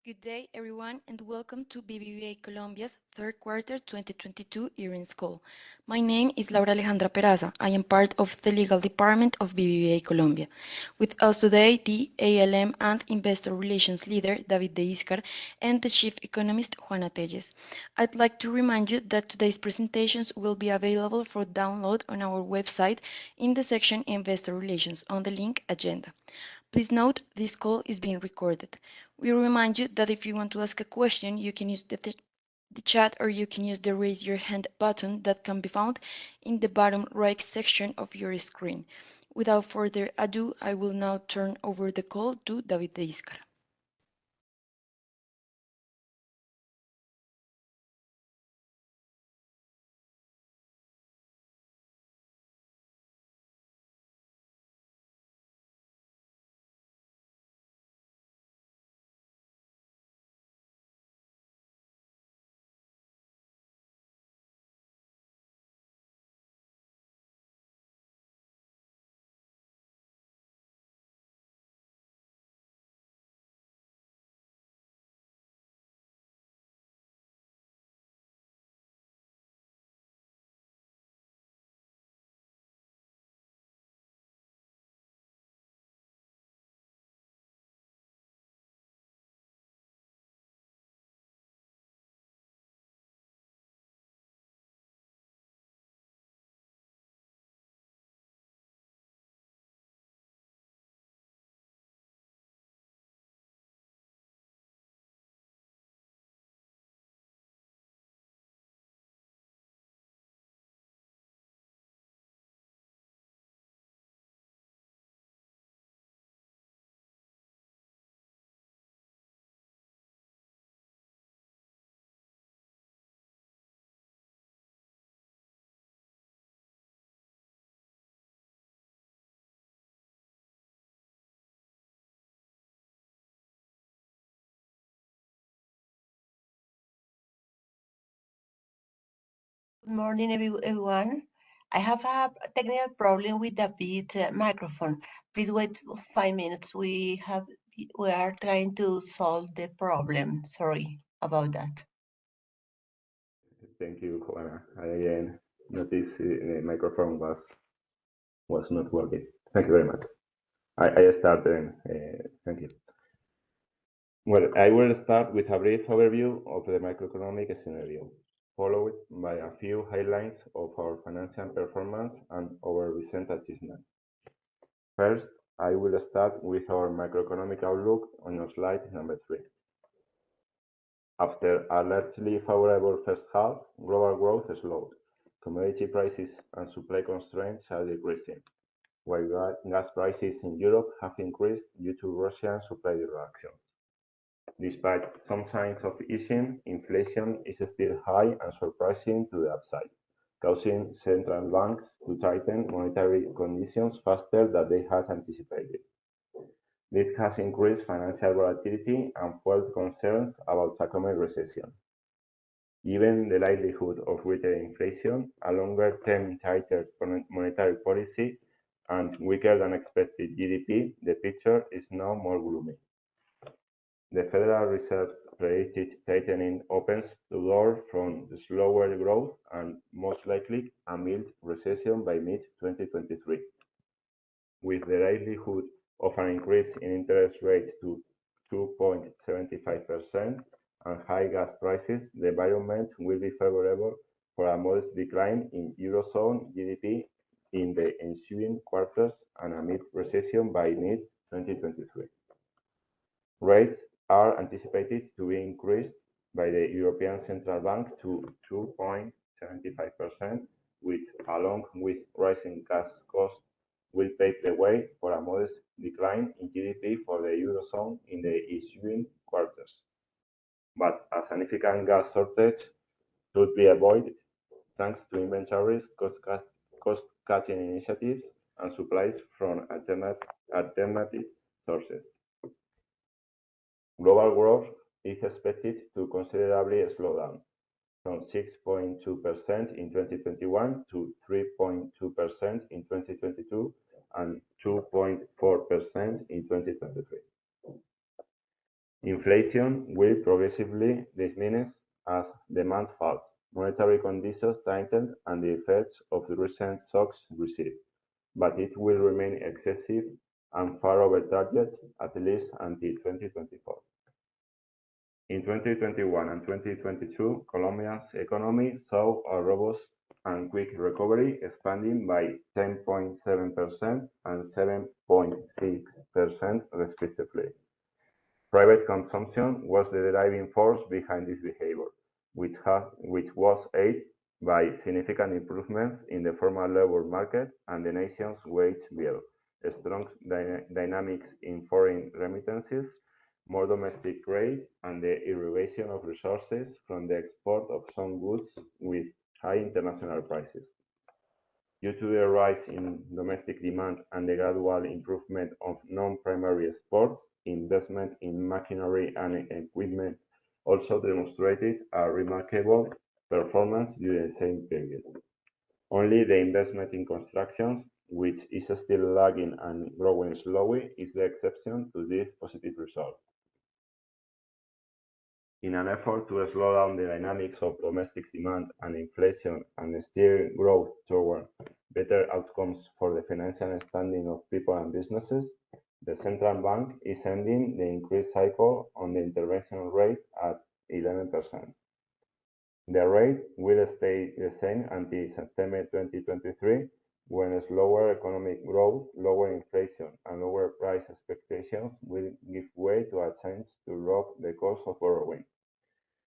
Good day, everyone, and welcome to BBVA Colombia's third quarter 2022 earnings call. My name is Laura Alejandra Peraza. I am part of the legal department of BBVA Colombia. With us today, the ALM and Investor Relations leader, David de Iscar, and the chief economist, Juana Telles. I'd like to remind you that today's presentations will be available for download on our website in the section Investor Relations on the link Agenda. Please note this call is being recorded. We remind you that if you want to ask a question, you can use the chat or you can use the raise your hand button that can be found in the bottom right section of your screen. Without further ado, I will now turn over the call to David de Iscar. Good morning, everyone. I have a technical problem with David's microphone. Please wait 5 minutes. We are trying to solve the problem. Sorry about that. Thank you, Juana. I again noticed the microphone was not working. Thank you very much. I start then. Thank you. Well, I will start with a brief overview of the macroeconomic scenario, followed by a few highlights of our financial performance and our recent achievements. First, I will start with our macroeconomic outlook on slide number 3. After a largely favorable first half, global growth slowed. Commodity prices and supply constraints are decreasing, while gas prices in Europe have increased due to Russian supply disruptions. Despite some signs of easing, inflation is still high and surprising to the upside, causing central banks to tighten monetary conditions faster than they had anticipated. This has increased financial volatility and fueled concerns about a coming recession. Given the likelihood of greater inflation, a longer-term tighter monetary policy, and weaker than expected GDP, the picture is now more gloomy. The Federal Reserve's predicted tightening opens the door from slower growth and most likely a mild recession by mid-2023. With the likelihood of an increase in interest rate to 2.75% and high gas prices, the environment will be favorable for a modest decline in Eurozone GDP in the ensuing quarters and a mid-recession by mid-2023. Rates are anticipated to be increased by the European Central Bank to 2.75%, which, along with rising gas costs, will pave the way for a modest decline in GDP for the Eurozone in the ensuing quarters. But a significant gas shortage should be avoided thanks to inventories, cost-cutting initiatives, and supplies from alternative sources. Global growth is expected to considerably slow down, from 6.2% in 2021 to 3.2% in 2022 and 2.4% in 2023. Inflation will progressively diminish as demand falls, monetary conditions tighten, and the effects of the recent shocks recede, but it will remain excessive and far over target, at least until 2024. In 2021 and 2022, Colombia's economy saw a robust and quick recovery, expanding by 10.7% and 7.6% respectively. Private consumption was the driving force behind this behavior, which was aided by significant improvements in the formal labor market and the nation's wage bill, strong dynamics in foreign remittances, more domestic trade, and the irrigation of resources from the export of some goods with high international prices. Due to the rise in domestic demand and the gradual improvement of non-primary exports, investment in machinery and equipment also demonstrated a remarkable performance during the same period. Only the investment in constructions, which is still lagging and growing slowly, is the exception to this positive result. In an effort to slow down the dynamics of domestic demand and inflation and steer growth toward better outcomes for the financial standing of people and businesses, the central bank is ending the increase cycle on the intervention rate at 11%. The rate will stay the same until September 2023, when slower economic growth, lower inflation, and lower price expectations will give way to a change to drop the cost of borrowing.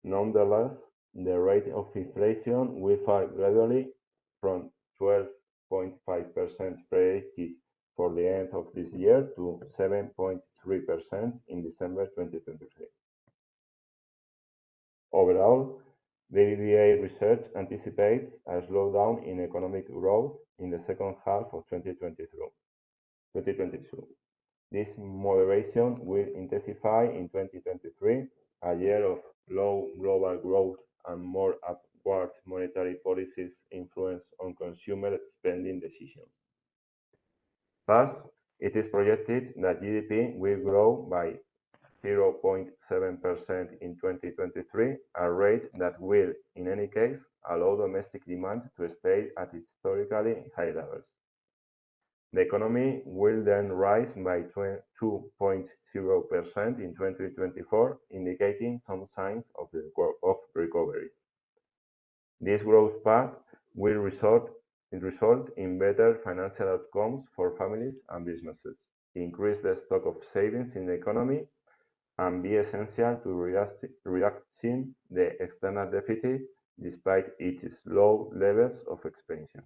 Nonetheless, the rate of inflation will fall gradually from 12.5% predicted for the end of this year to 7.3% in December 2023. Overall, BBVA research anticipates a slowdown in economic growth in the second half of 2022. This moderation will intensify in 2023, a year of low global growth and more upward monetary policies influence on consumer spending decisions. Thus, it is projected that GDP will grow by 0.7% in 2023, a rate that will, in any case, allow domestic demand to stay at historically high levels. The economy will then rise by 2.0% in 2024, indicating some signs of recovery. This growth path will result in better financial outcomes for families and businesses, increase the stock of savings in the economy, and be essential to reducing the external deficit despite its low levels of expansion.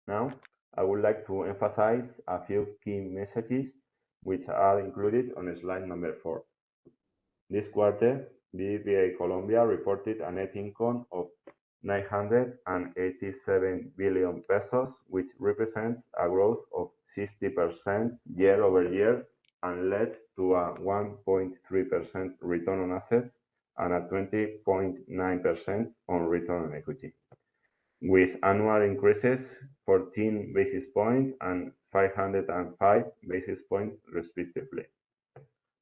Now, I would like to emphasize a few key messages which are included on slide number 4. This quarter, BBVA Colombia reported a net income of 987 billion pesos, which represents a growth of 60% year-over-year and led to a 1.3% return on assets and a 20.9% on return on equity, with annual increases 14 basis points and 505 basis points respectively,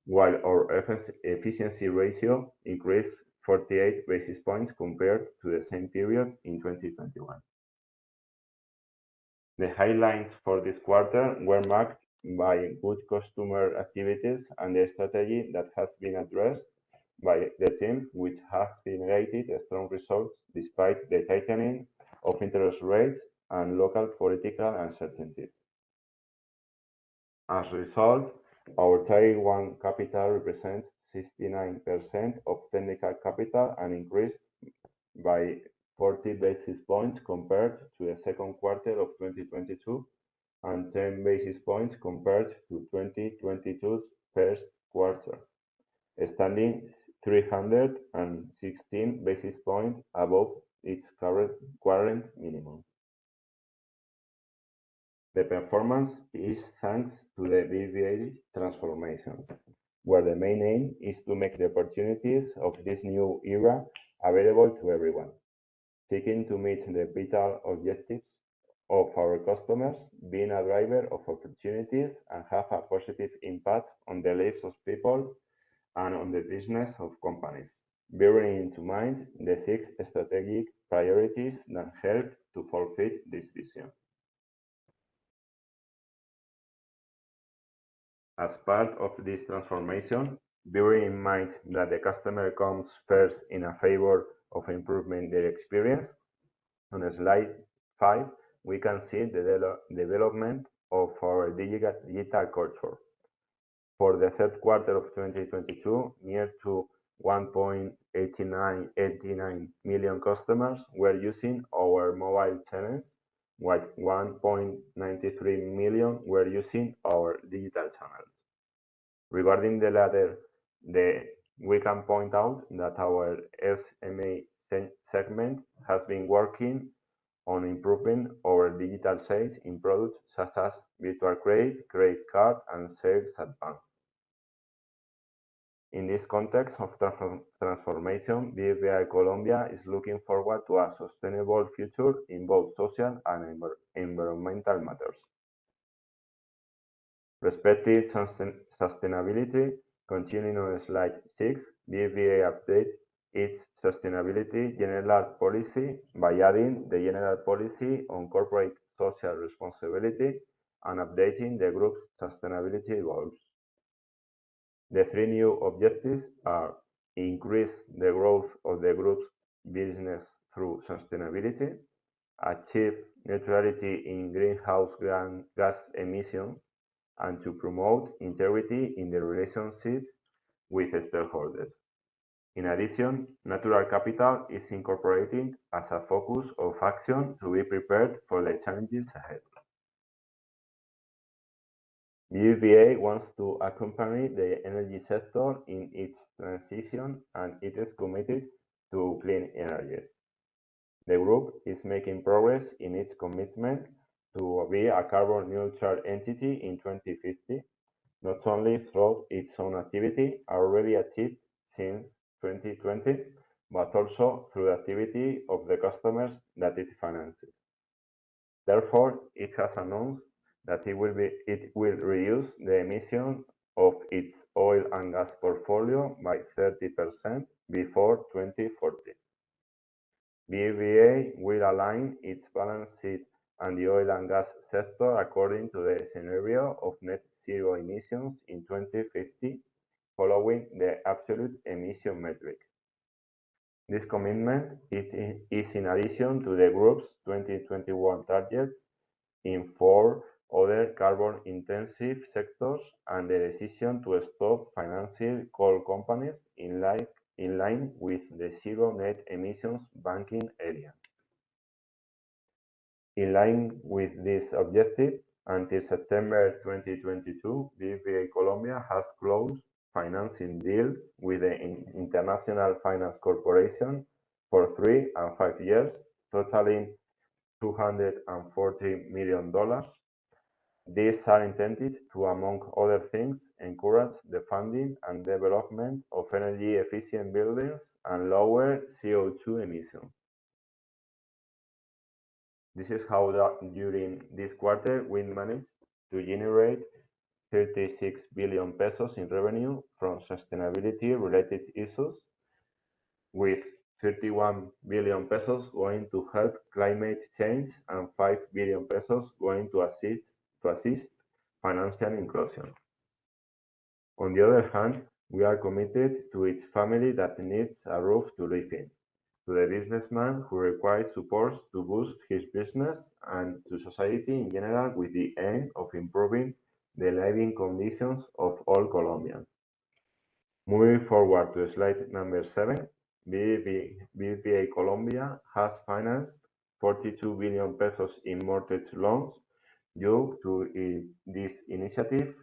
while our efficiency ratio increased 48 basis points compared to the same period in 2021. The highlights for this quarter were marked by good customer activities and the strategy that has been addressed by the teams, which have generated strong results despite the tightening of interest rates and local political uncertainties. As a result, our Tier 1 capital represents 69% of technical capital and increased by 40 basis points compared to the second quarter of 2022 and 10 basis points compared to 2022's first quarter, standing 316 basis points above its current minimum. The performance is thanks to the BBVA transformation, where the main aim is to make the opportunities of this new era available to everyone, seeking to meet the vital objectives of our customers, being a driver of opportunities and have a positive impact on the lives of people and on the business of companies, bearing into mind the 6 strategic priorities that help to fulfill this vision. As part of this transformation, bearing in mind that the customer comes first in a favor of improving their experience, on slide 5, we can see the development of our digital culture. For the third quarter of 2022, near to 1.89 million customers were using our mobile channels, while 1.93 million were using our digital channels. Regarding the latter, we can point out that our SME segment has been working on improving our digital sales in products such as virtual credit, credit card, and sales advance. In this context of transformation, BBVA Colombia is looking forward to a sustainable future in both social and environmental matters. Respective sustainability, continuing on slide 6, BBVA updates its sustainability general policy by adding the general policy on corporate social responsibility and updating the group's sustainability goals. The 3 new objectives are: increase the growth of the group's business through sustainability, achieve neutrality in greenhouse gas emissions, and to promote integrity in the relationship with stakeholders. In addition, natural capital is incorporated as a focus of action to be prepared for the challenges ahead. BBVA wants to accompany the energy sector in its transition, and it is committed to clean energy. The group is making progress in its commitment to be a carbon neutral entity in 2050, not only through its own activity already achieved since 2020, but also through the activity of the customers that it finances. Therefore, it has announced that it will reduce the emission of its oil and gas portfolio by 30% before 2040. BBVA will align its balance sheet and the oil and gas sector according to the scenario of net zero emissions in 2050, following the absolute emission metric. This commitment is in addition to the group's 2021 targets in 4 other carbon-intensive sectors and the decision to stop financing coal companies in line with the zero net emissions banking area. In line with this objective, until September 2022, BBVA Colombia has closed financing deals with the International Finance Corporation for 3 and 5 years, totaling $240 million. These are intended to, among other things, encourage the funding and development of energy-efficient buildings and lower CO2 emissions. This is how during this quarter we managed to generate 36 billion pesos in revenue from sustainability-related issues, with 31 billion pesos going to help climate change and 5 billion pesos going to assist financial inclusion. On the other hand, we are committed to each family that needs a roof to live in, to the businessman who requires support to boost his business, and to society in general with the aim of improving the living conditions of all Colombians. Moving forward to slide number 7, BBVA Colombia has financed 42 billion pesos in mortgage loans. Due to this initiative,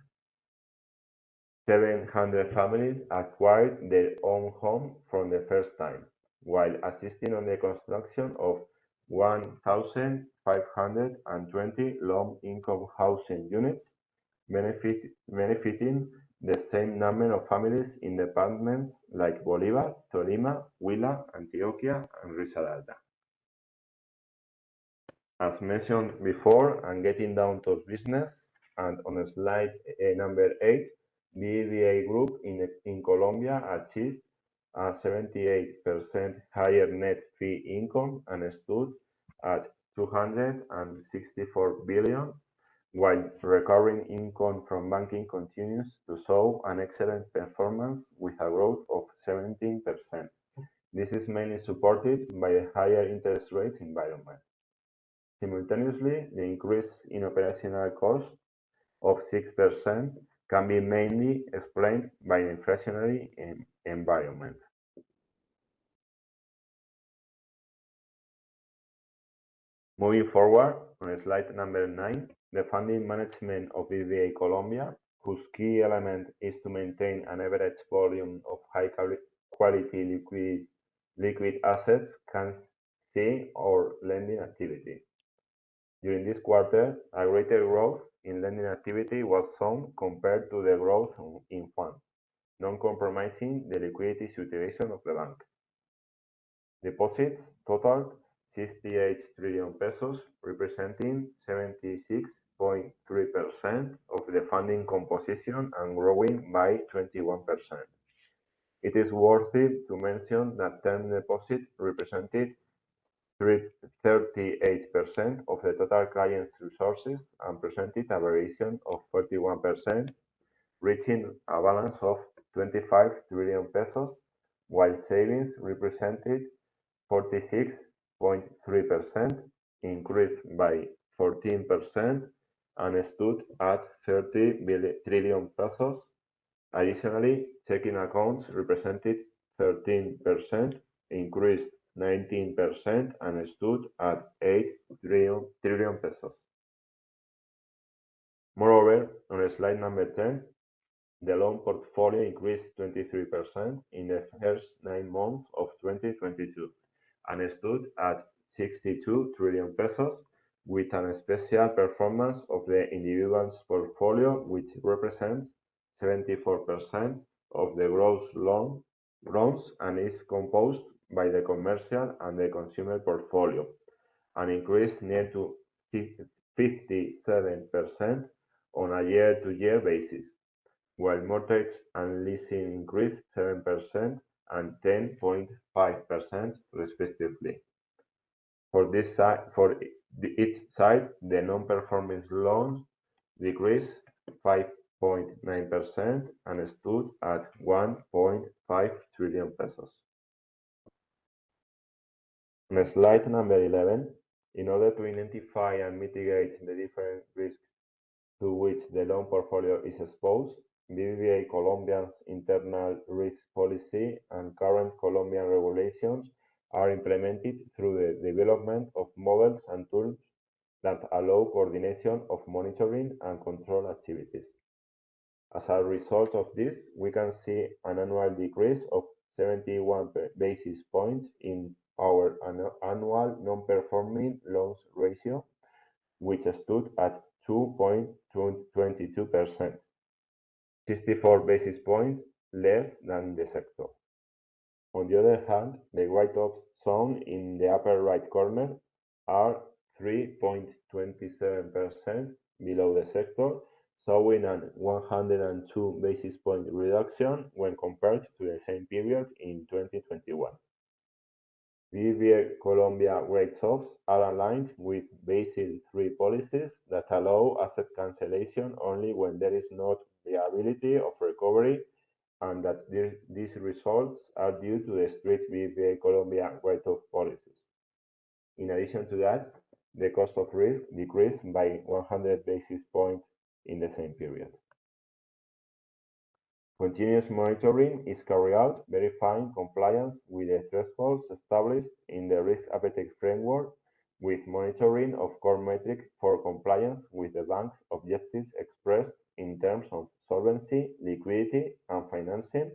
700 families acquired their own home for the first time, while assisting on the construction of 1,520 low-income housing units, benefiting the same number of families in departments like Bolívar, Tolima, Huila, Antioquia, and Risaralda. As mentioned before, and getting down to business, and on slide number 8, BBVA Group in Colombia achieved a 78% higher net fee income and stood at 264 billion, while recurring income from banking continues to show an excellent performance with a growth of 17%. This is mainly supported by a higher interest rate environment. Simultaneously, the increase in operational costs of 6% can be mainly explained by the inflationary environment. Moving forward, on slide number 9, the funding management of BBVA Colombia, whose key element is to maintain an average volume of high quality liquid assets, can see our lending activity. During this quarter, a greater growth in lending activity was shown compared to the growth in funds, non-compromising the liquidity situation of the bank. Deposits totaled 68 trillion pesos, representing 76.3% of the funding composition and growing by 21%. It is worthy to mention that term deposit represented 38% of the total client's resources and presented a variation of 41%, reaching a balance of 25 trillion pesos, while savings represented 46.3%, increased by 14%, and stood at 30 trillion pesos. Additionally, checking accounts represented 13%, increased 19%, and stood at 8 trillion pesos. Moreover, on slide number 10, the loan portfolio increased 23% in the first 9 months of 2022 and stood at 62 trillion pesos, with an special performance of the individual's portfolio, which represents 74% of the gross loans and is composed by the commercial and the consumer portfolio, an increase near to 57% on a year-to-year basis, while mortgage and leasing increased 7% and 10.5% respectively. For each side, the non-performing loans decreased 5.9% and stood at 1.5 trillion pesos. On slide number 11, in order to identify and mitigate the different risks to which the loan portfolio is exposed, BBVA Colombia's internal risk policy and current Colombian regulations are implemented through the development of models and tools that allow coordination of monitoring and control activities. As a result of this, we can see an annual decrease of 71 basis points in our annual non-performing loans ratio, which stood at 2.22%, 64 basis points less than the sector. On the other hand, the write-offs shown in the upper right corner are 3.27% below the sector, showing a 102 basis point reduction when compared to the same period in 2021. BBVA Colombia write-offs are aligned with Basel III policies that allow asset cancellation only when there is no viability of recovery, and that these results are due to the strict BBVA Colombia write-off policies. In addition to that, the cost of risk decreased by 100 basis points in the same period. Continuous monitoring is carried out, verifying compliance with the thresholds established in the risk appetite framework, with monitoring of core metrics for compliance with the bank's objectives expressed in terms of solvency, liquidity, and financing,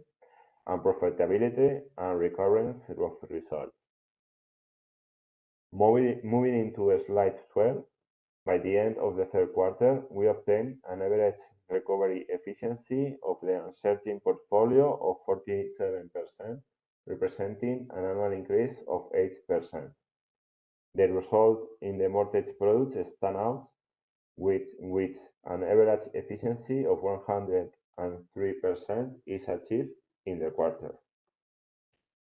and profitability and recurrence of results. Moving into slide 12, by the end of the third quarter, we obtained an average recovery efficiency of the uncertain portfolio of 47%, representing an annual increase of 8%. The result in the mortgage product stand out with an average efficiency of 103% is achieved in the quarter.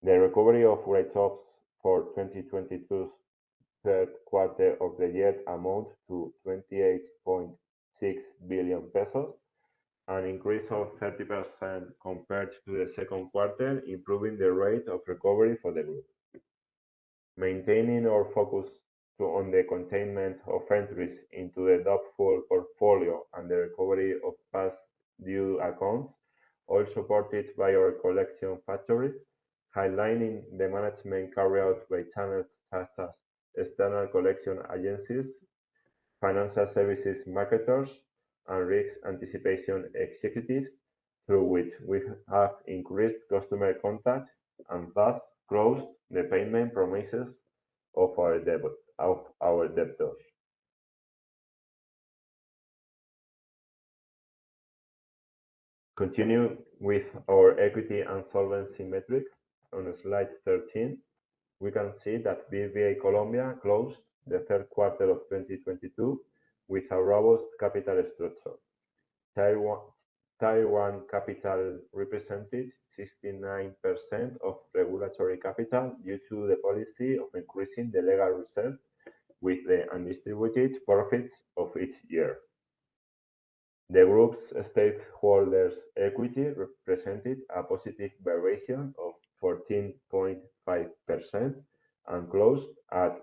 The recovery of write-offs for 2022's third quarter of the year amount to 28.6 billion pesos, an increase of 30% compared to the second quarter, improving the rate of recovery for the group. Maintaining our focus on the containment of entries into the doubtful portfolio and the recovery of past due accounts, all supported by our collection factories, highlighting the management carried out by channels such as external collection agencies, financial services marketers, and risk anticipation executives, through which we have increased customer contact and thus closed the payment promises of our debtors. Continue with our equity and solvency metrics. On slide 13, we can see that BBVA Colombia closed the third quarter of 2022 with a robust capital structure. Tier 1 capital represented 69% of regulatory capital due to the policy of increasing the legal reserve with the undistributed profits of each year. The group's stakeholders' equity represented a positive variation of 14.5% and closed at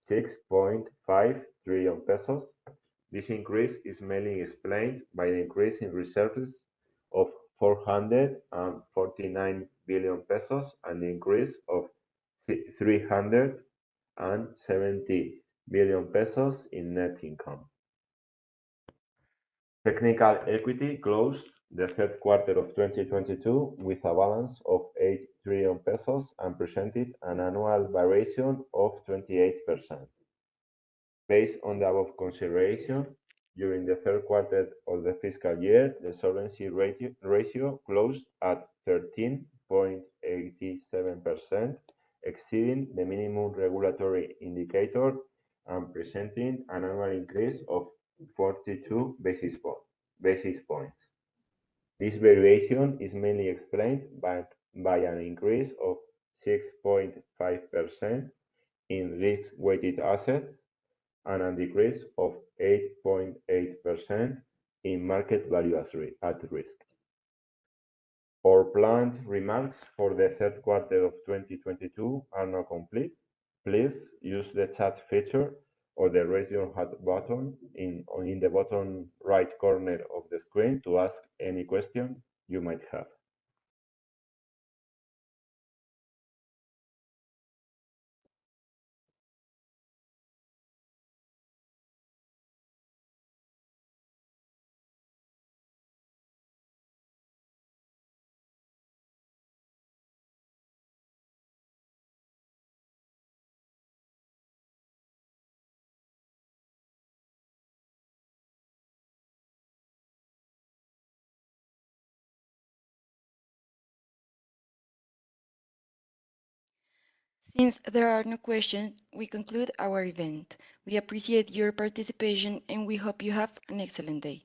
6.5 trillion pesos. This increase is mainly explained by the increase in reserves of 449 billion pesos and the increase of 370 billion pesos in net income. Technical equity closed the third quarter of 2022 with a balance of 8 trillion pesos and presented an annual variation of 28%. Based on the above consideration, during the third quarter of the fiscal year, the solvency ratio closed at 13.87%, exceeding the minimum regulatory indicator and presenting an annual increase of 42 basis points. This variation is mainly explained by an increase of 6.5% in risk-weighted assets and a decrease of 8.8% in market value at risk. Our planned remarks for the third quarter of 2022 are now complete. Please use the chat feature or the raise your hand button in the bottom right corner of the screen to ask any question you might have. Since there are no questions, we conclude our event. We appreciate your participation and we hope you have an excellent day.